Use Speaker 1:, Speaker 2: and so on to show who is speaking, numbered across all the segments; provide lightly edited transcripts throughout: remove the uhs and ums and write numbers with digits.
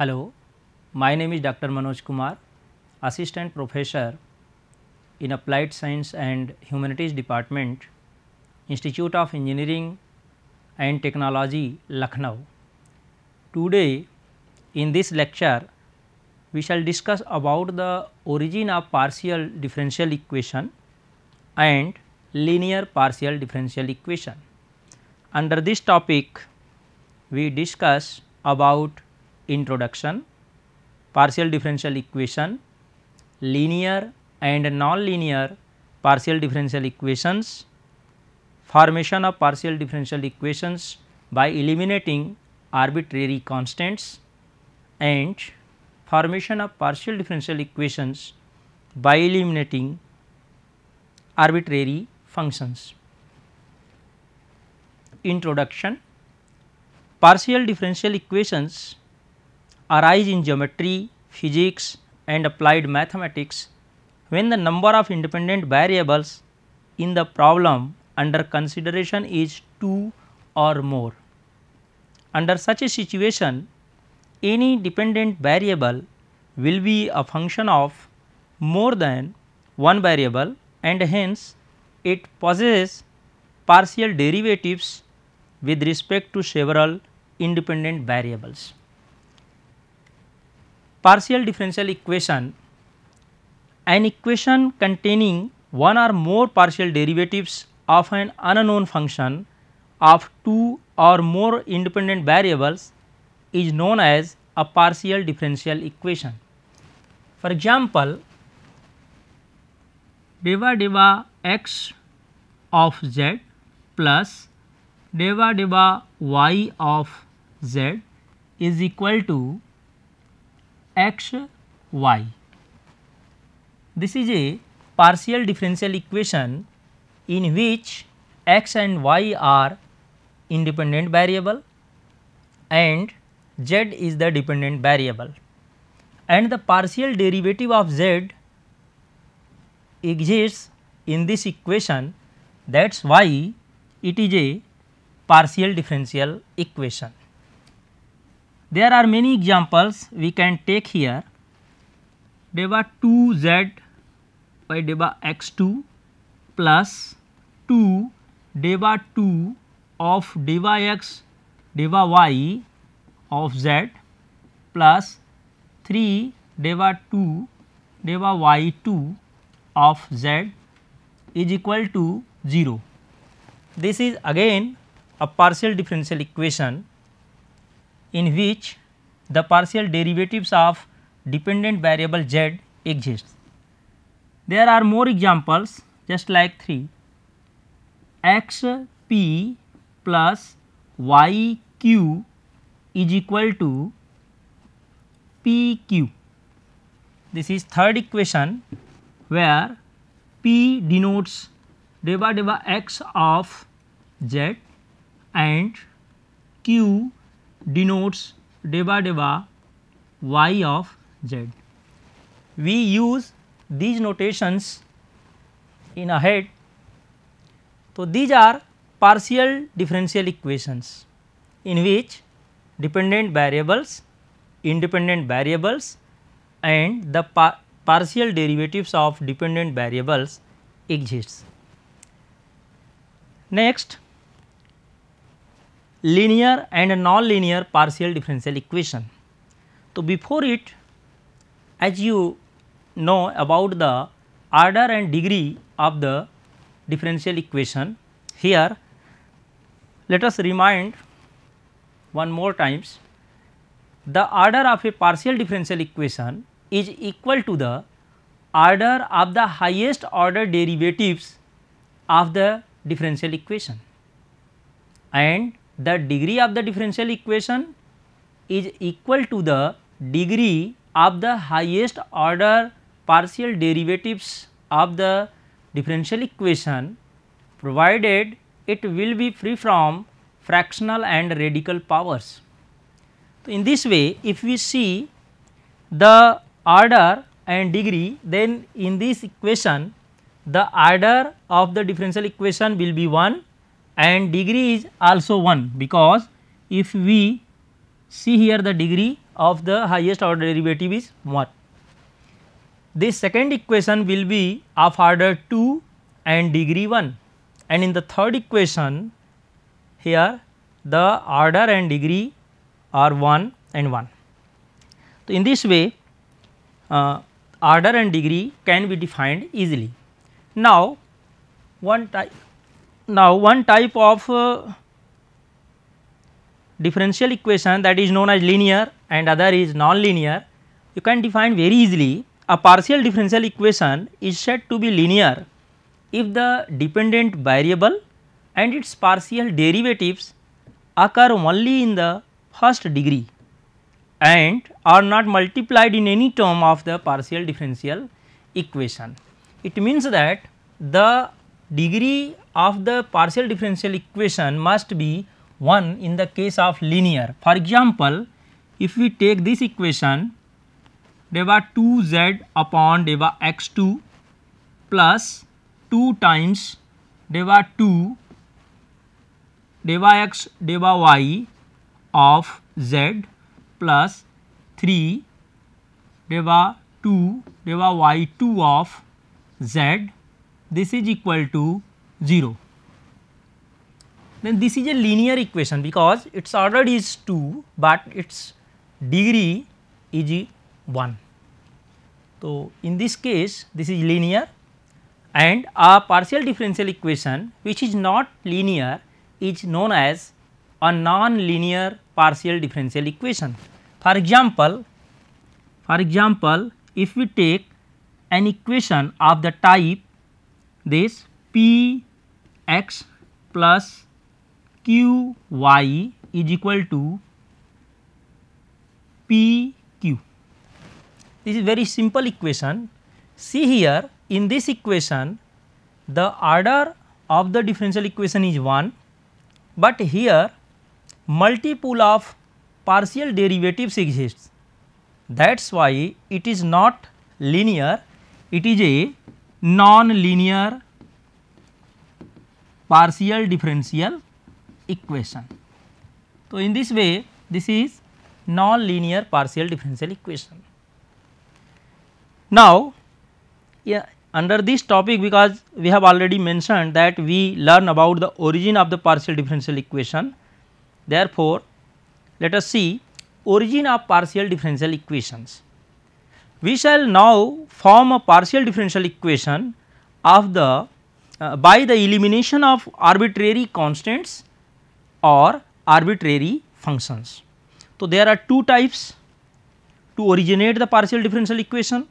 Speaker 1: Hello, my name is Dr. Manoj Kumar, Assistant Professor in Applied Science and Humanities Department, Institute of Engineering and Technology, Lucknow. Today in this lecture, we shall discuss about the origin of partial differential equation and linear partial differential equation. Under this topic, we discuss about introduction, partial differential equation, linear and non-linear partial differential equations, formation of partial differential equations by eliminating arbitrary constants, and formation of partial differential equations by eliminating arbitrary functions. Introduction. Partial differential equations arise in geometry, physics and applied mathematics when the number of independent variables in the problem under consideration is 2 or more. Under such a situation, any dependent variable will be a function of more than one variable and hence it possesses partial derivatives with respect to several independent variables. Partial differential equation: an equation containing one or more partial derivatives of an unknown function of two or more independent variables is known as a partial differential equation. For example, deva x of z plus deva y of z is equal to x y. This is a partial differential equation in which x and y are independent variable and z is the dependent variable, and the partial derivative of z exists in this equation. That is why it is a partial differential equation. There are many examples we can take here. Deva 2z by deva x2 plus 2 deva 2 of deva x deva y of z plus 3 deva 2 deva y2 of z is equal to 0. This is again a partial differential equation in which the partial derivatives of dependent variable z exists. There are more examples just like 3. X p plus y q is equal to p q. This is third equation where p denotes deva x of z and q denotes deva y of z. We use these notations in ahead. So, these are partial differential equations in which dependent variables, independent variables and the partial derivatives of dependent variables exists. Next, linear and non-linear partial differential equation. So, before it, as you know about the order and degree of the differential equation, here let us remind one more times. The order of a partial differential equation is equal to the order of the highest order derivatives of the differential equation, and the degree of the differential equation is equal to the degree of the highest order partial derivatives of the differential equation, provided it will be free from fractional and radical powers. So, in this way, if we see the order and degree, then in this equation the order of the differential equation will be 1 and degree is also 1, because if we see here the degree of the highest order derivative is 1. This second equation will be of order 2 and degree 1, and in the third equation here the order and degree are 1 and 1. So, in this way order and degree can be defined easily. Now, one type of differential equation, that is known as linear and other is non-linear, you can define very easily. A partial differential equation is said to be linear if the dependent variable and its partial derivatives occur only in the first degree and are not multiplied in any term of the partial differential equation. It means that the degree of the partial differential equation must be 1 in the case of linear. For example, if we take this equation deva 2z upon deva x2 plus 2 times deva 2 deva x deva y of z plus 3 deva 2 deva y2 of z, this is equal to 0. Then this is a linear equation because its order is 2, but its degree is 1. So, in this case this is linear, and a partial differential equation which is not linear is known as a non-linear partial differential equation. For example, if we take an equation of the type this p x plus q y is equal to p q. This is very simple equation. See here, in this equation the order of the differential equation is 1, but here multiple of partial derivatives exists. That is why it is not linear, it is a non-linear partial differential equation. So, in this way this is non-linear partial differential equation. Now, under this topic, because we have already mentioned that we learn about the origin of the partial differential equation, therefore, let us see origin of partial differential equations. We shall now form a partial differential equation of the by the elimination of arbitrary constants or arbitrary functions. So, there are two types to originate the partial differential equation.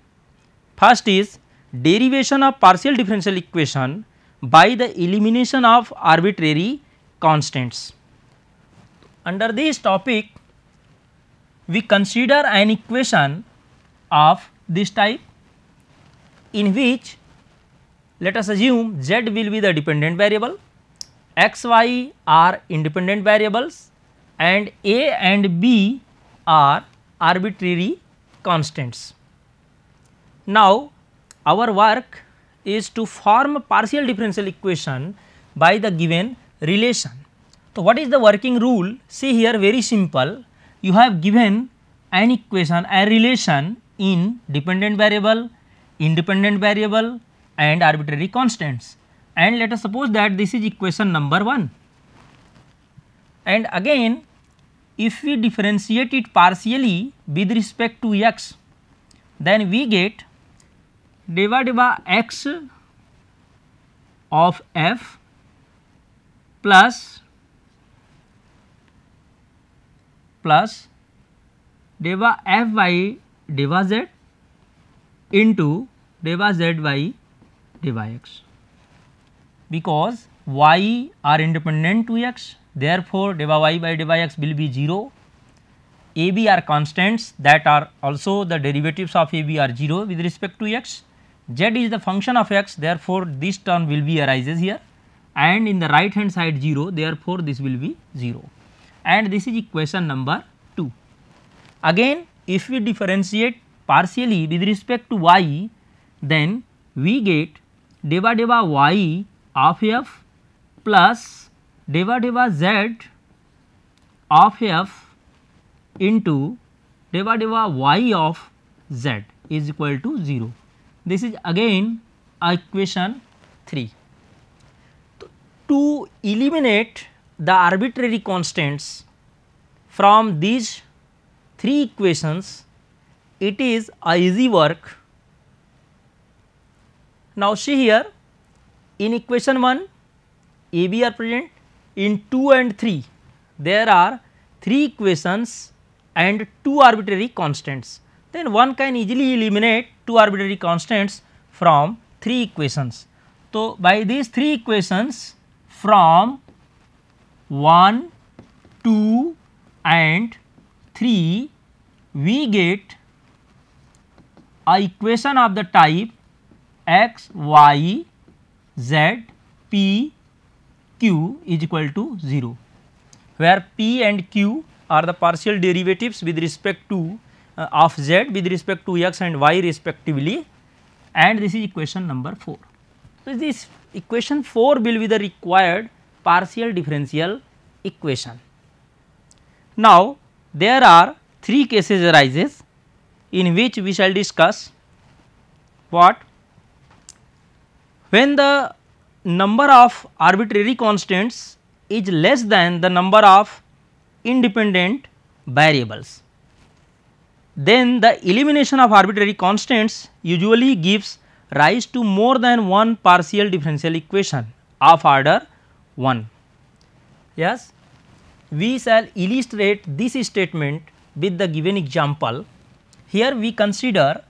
Speaker 1: First is derivation of partial differential equation by the elimination of arbitrary constants. Under this topic, we consider an equation of this type in which, let us assume, z will be the dependent variable, x, y are independent variables, and a and b are arbitrary constants. Now, our work is to form a partial differential equation by the given relation. So, what is the working rule? See here, very simple. You have given an equation, a relation in dependent variable, independent variable and arbitrary constants, and let us suppose that this is equation number 1. And again, if we differentiate it partially with respect to x, then we get deva x of f plus deva f by deva z into deva z by deva x, because y are independent to x, therefore, deva y by deva x will be 0. A b are constants, that are also the derivatives of a b are 0 with respect to x. Z is the function of x, therefore, this term will be arises here, and in the right hand side 0, therefore, this will be 0, and this is equation number 2. Again, if we differentiate partially with respect to y, then we get deva y of f plus deva z of f into divided by y of z is equal to 0. This is again equation 3. To eliminate the arbitrary constants from these 3 equations, it is a easy work. Now, see here, in equation 1 a b are present, in 2 and 3 there are 3 equations and 2 arbitrary constants. Then one can easily eliminate 2 arbitrary constants from 3 equations. So, by these 3 equations from 1, 2 and 3 we get a equation of the type x, y, z, p, q is equal to 0, where p and q are the partial derivatives with respect to of z with respect to x and y respectively, and this is equation number 4. So, this equation 4 will be the required partial differential equation. Now, there are 3 cases arises in which we shall discuss what? When the number of arbitrary constants is less than the number of independent variables, then the elimination of arbitrary constants usually gives rise to more than one partial differential equation of order 1. Yes, we shall illustrate this statement with the given example. Here we consider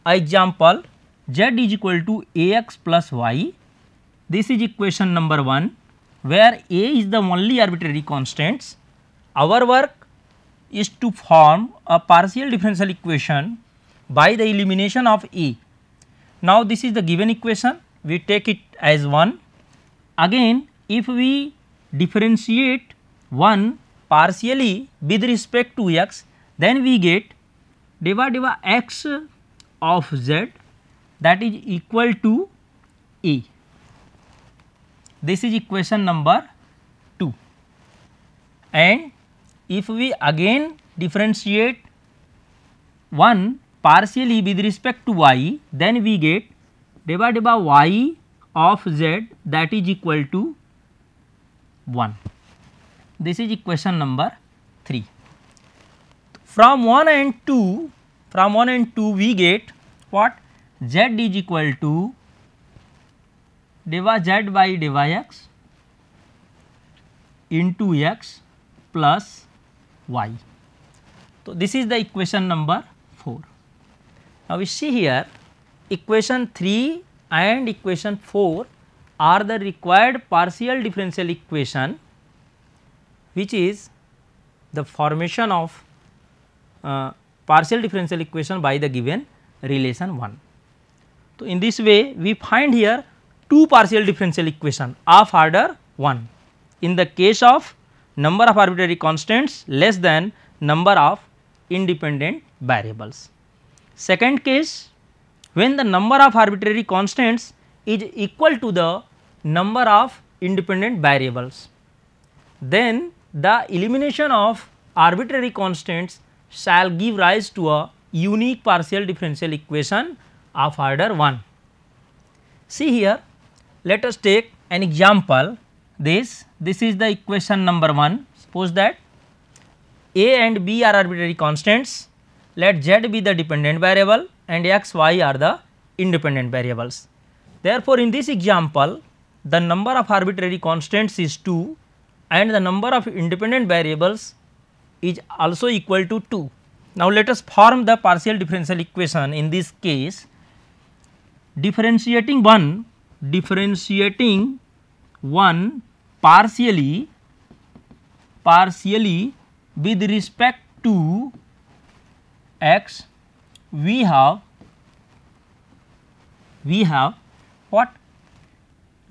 Speaker 1: a example z is equal to ax plus y. This is equation number 1, where a is the only arbitrary constants. Our work is to form a partial differential equation by the elimination of a. Now, this is the given equation, we take it as 1. Again, if we differentiate 1 partially with respect to x, then we get divided by x of z, that is equal to a. This is equation number 2. And if we again differentiate 1 partially with respect to y, then we get divided by y of z, that is equal to 1. This is equation number 3. From 1 and 2 we get what? Z is equal to z by x into x plus y. So, this is the equation number 4. Now, we see here equation 3 and equation 4 are the required partial differential equation, which is the formation of partial differential equation by the given relation 1. So, in this way we find here 2 partial differential equation of order 1 in the case of number of arbitrary constants less than number of independent variables. Second case, when the number of arbitrary constants is equal to the number of independent variables, then the elimination of arbitrary constants shall give rise to a unique partial differential equation of order 1. See here, let us take an example. This is the equation number 1. Suppose that a and b are arbitrary constants, let z be the dependent variable and x, y are the independent variables. Therefore, in this example the number of arbitrary constants is 2 and the number of independent variables is also equal to 2. Now, let us form the partial differential equation. In this case, differentiating one partially with respect to x, we have what?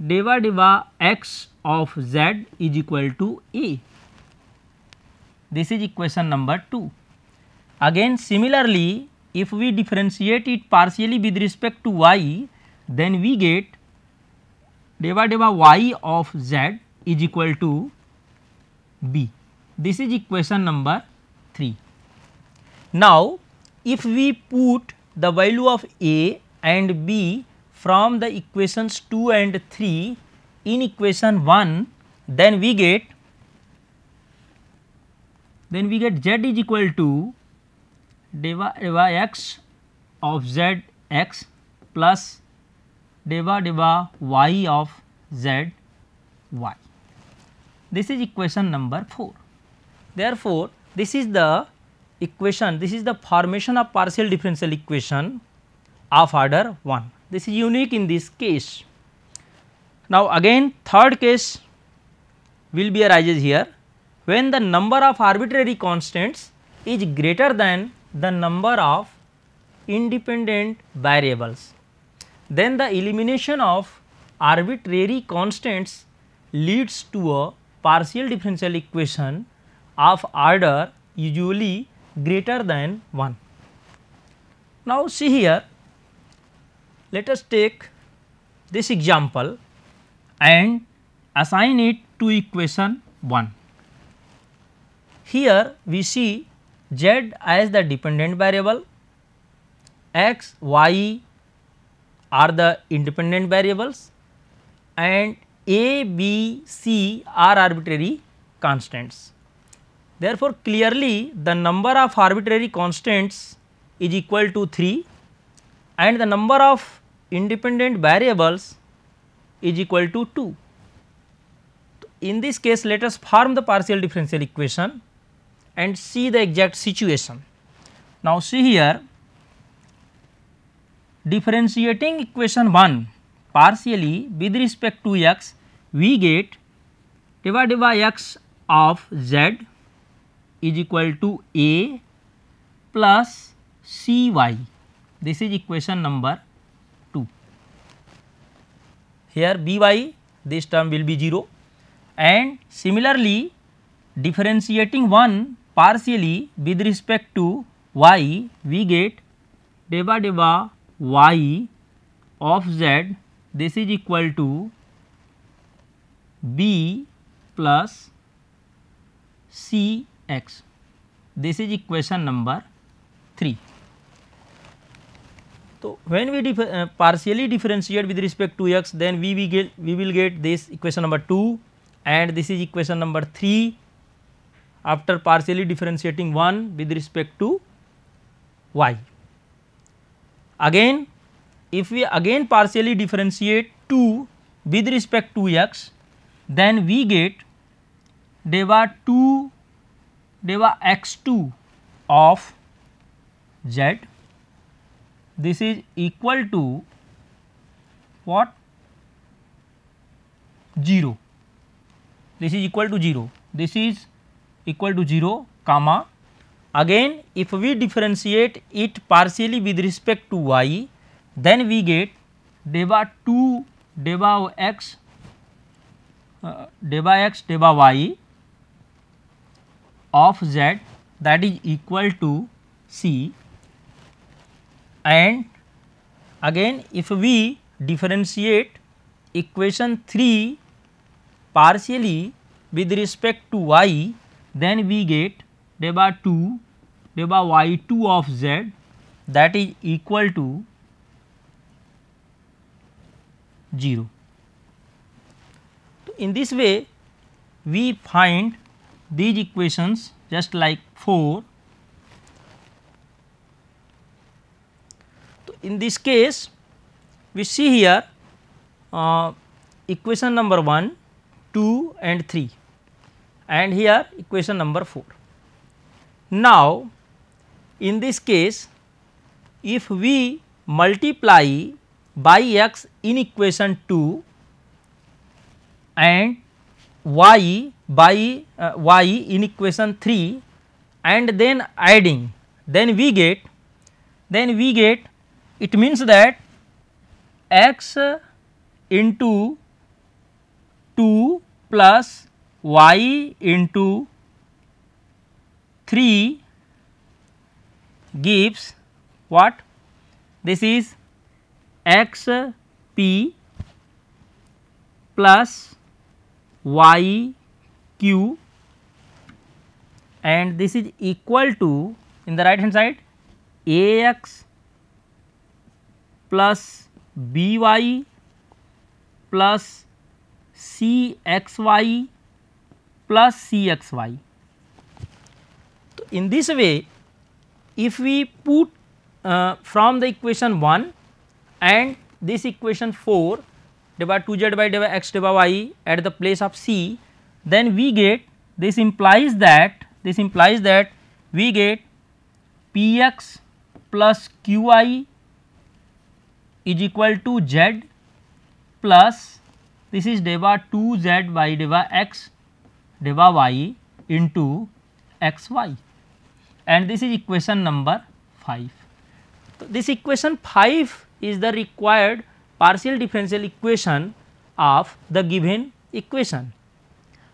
Speaker 1: Divided by x of z is equal to a. This is equation number 2. Again similarly, if we differentiate it partially with respect to y, then we get divided by y of z is equal to b. This is equation number 3. Now, if we put the value of A and B from the equations 2 and 3 in equation 1, then we get z is equal to deva x of z x plus deva y of z y. This is equation number 4. Therefore, this is the equation, this is the formation of partial differential equation of order 1. This is unique in this case. Now, again third case will be arises here when the number of arbitrary constants is greater than the number of independent variables. Then the elimination of arbitrary constants leads to a partial differential equation of order usually greater than 1. Now, see here, let us take this example and assign it to equation 1. Here we see z as the dependent variable, x, y are the independent variables and a, b, c are arbitrary constants. Therefore, clearly the number of arbitrary constants is equal to 3 and the number of independent variables is equal to 2. In this case, let us form the partial differential equation and see the exact situation. Now, see here, differentiating equation 1 partially with respect to x, we get deva x of z is equal to a plus cy. This is equation number 2. Here by this term will be 0 and similarly differentiating 1 partially with respect to y, we get deva y of z, this is equal to b plus cx. This is equation number 3. So, when we partially differentiate with respect to x, then we will get this equation number 2 and this is equation number 3 after partially differentiating 1 with respect to y. Again, if we again partially differentiate 2 with respect to x, then we get deva x2 of z, this is equal to what? 0. This is equal to 0. This is equal to 0, comma. Again, if we differentiate it partially with respect to y, then we get deva x deva y of z, that is equal to c. And again, if we differentiate equation 3 partially with respect to y, then we get deva y2 of z, that is equal to 0. So, in this way we find these equations just like 4. So, in this case we see here equation number 1, 2 and 3 and here equation number 4. Now, in this case if we multiply by x in equation 2 and y by y in equation 3 and then adding, then we get it means that x into 2 plus y into 3 gives what? This is x p plus y q and this is equal to in the right hand side ax plus by plus cxy plus cxy. So, in this way if we put from the equation 1 and this equation 4 dy 2z by dy x dy y at the place of c, then we get this implies that we get px plus qi is equal to z plus this is dy 2z by dy x dy y into xy, and this is equation number 5. So, this equation 5 is the required partial differential equation of the given equation.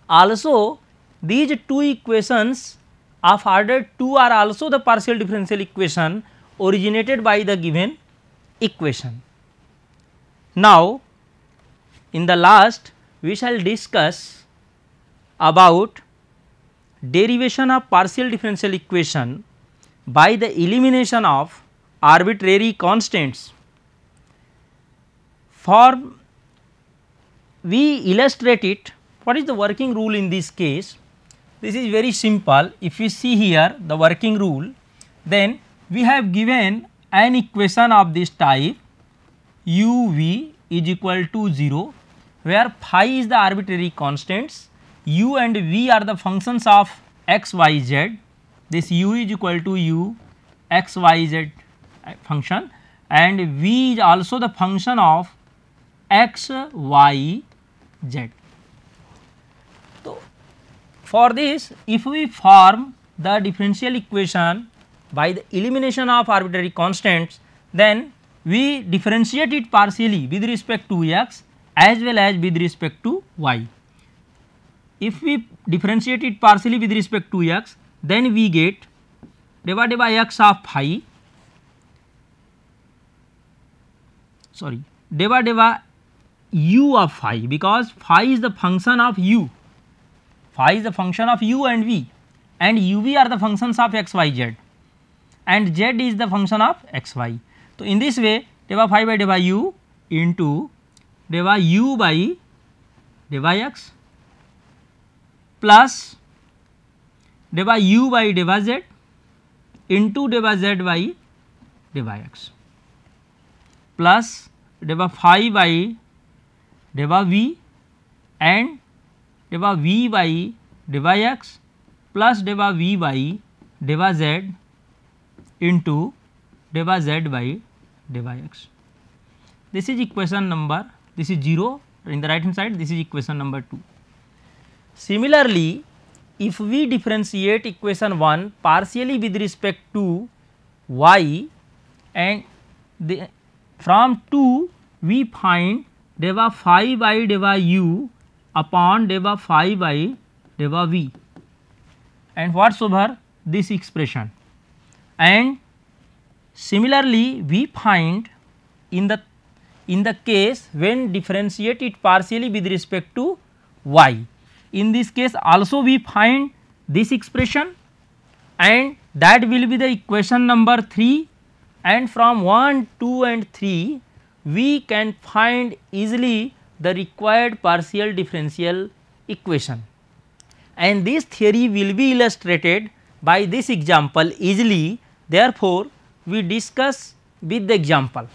Speaker 1: Also these two equations of order 2 are also the partial differential equation originated by the given equation. Now in the last we shall discuss about derivation of partial differential equation by the elimination of arbitrary constants. For we illustrate it, what is the working rule in this case? This is very simple. If you see here the working rule, then we have given an equation of this type u v is equal to 0, where phi is the arbitrary constants, u and v are the functions of x y z. This u is equal to u x y z function, and v is also the function of x y z. So, for this if we form the differential equation by the elimination of arbitrary constants, then we differentiate it partially with respect to x as well as with respect to y. If we differentiate it partially with respect to x, then we get dy by x of phi, sorry, dy by u of phi, because phi is the function of u, phi is the function of u and v, and uv are the functions of x y z, and z is the function of x y. So, in this way dy phi by dy u into dy u by dy x plus dy u by dy z into dy z by dy x plus dy phi by dy v and dy v by dy x plus dy v by dy z into dy z by dy x. This is equation number, this is 0 in the right hand side, this is equation number 2. Similarly, if we differentiate equation 1 partially with respect to y, and from 2 we find dy phi by dy u upon dy phi by dy v, and what's over this expression. And similarly we find in the case when differentiated partially with respect to y, in this case also we find this expression, and that will be the equation number 3, and from 1, 2 and 3 we can find easily the required partial differential equation, and this theory will be illustrated by this example easily. Therefore, we discuss with the example.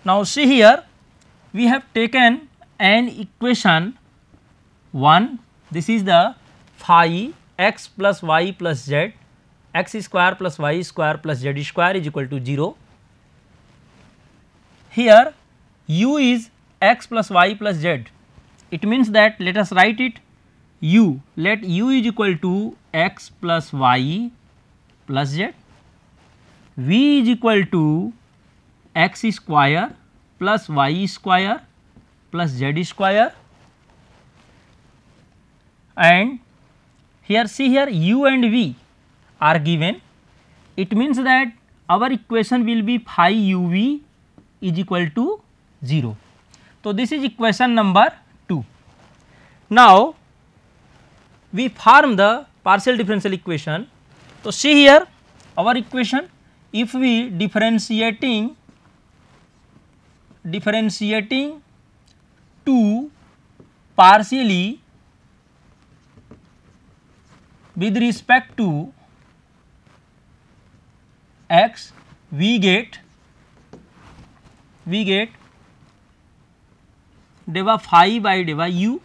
Speaker 1: Now, see here we have taken an equation 1, this is the phi x plus y plus z, x square plus y square plus z square is equal to 0. Here u is x plus y plus z, it means that let us write it u, let u is equal to x plus y plus z, v is equal to x square plus y square plus z square, and here see here u and v are given, it means that our equation will be phi uv is equal to 0. So, this is equation number 2. Now, we form the partial differential equation. So, see here our equation, if we differentiating to partially with respect to x, we get deva phi by deva u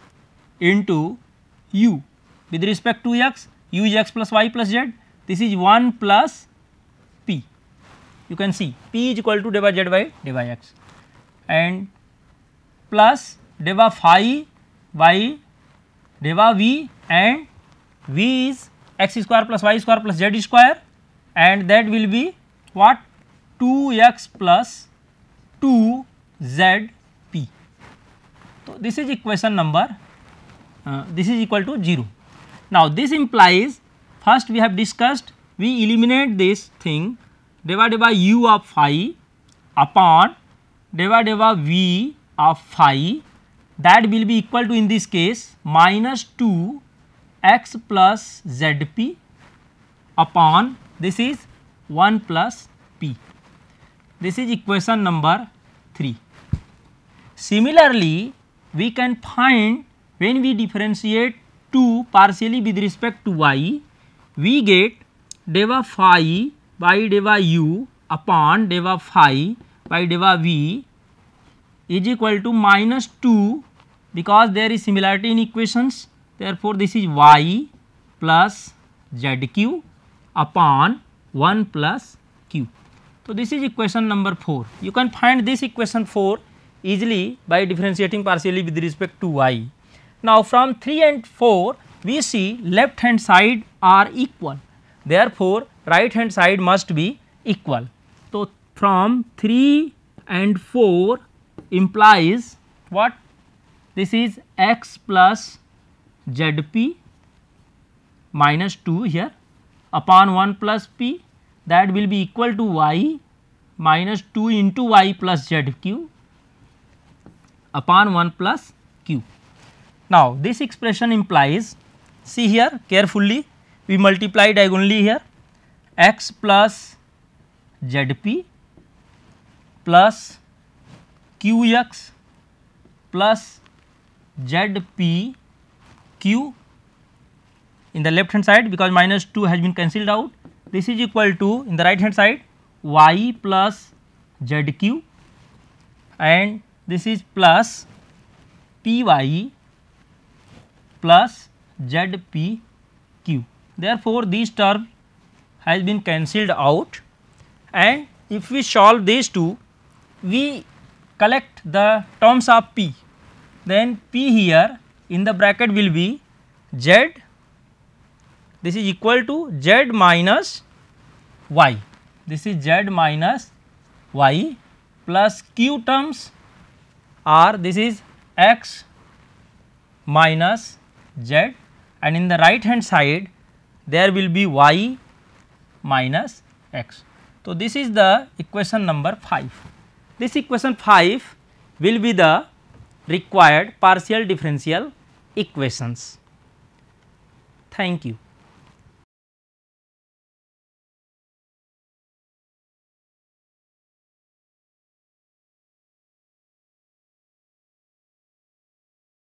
Speaker 1: into u with respect to x, u is x plus y plus z, this is 1 plus p, you can see p is equal to deva z by deva x, and plus deva phi by deva v, and v is x square plus y square plus z square, and that will be what, 2x plus 2z p. So, this is equation number this is equal to 0. Now, this implies, first we have discussed, we eliminate this thing deva deva u of phi upon deva deva v of phi, that will be equal to, in this case, minus 2 x plus zp upon, this is 1 plus p. This is equation number 3. Similarly, we can find when we differentiate 2 partially with respect to y, we get deva phi by deva u upon deva phi by deva v is equal to minus 2, because there is similarity in equations, therefore, this is y plus zq upon 1 plus q. So, this is equation number 4. You can find this equation 4 easily by differentiating partially with respect to y. Now, from 3 and 4 we see left hand side are equal, therefore, right hand side must be equal. So, from 3 and 4 implies what? This is x plus zp minus 2 here upon 1 plus p, that will be equal to y minus 2 into y plus zq upon 1 plus q. Now, this expression implies, see here carefully, we multiply diagonally here, x plus zp plus qx plus zp q in the left hand side, because minus 2 has been cancelled out, this is equal to, in the right hand side, y plus zq, and this is plus py plus zpq. Therefore, these term has been cancelled out, and if we solve these two, we collect the terms of p, then p here in the bracket will be z, this is equal to z minus y, this is z minus y, plus q terms are, this is x minus z, and in the right hand side there will be y minus x. So, this is the equation number 5. This equation 5 will be the required partial differential equations. Thank you.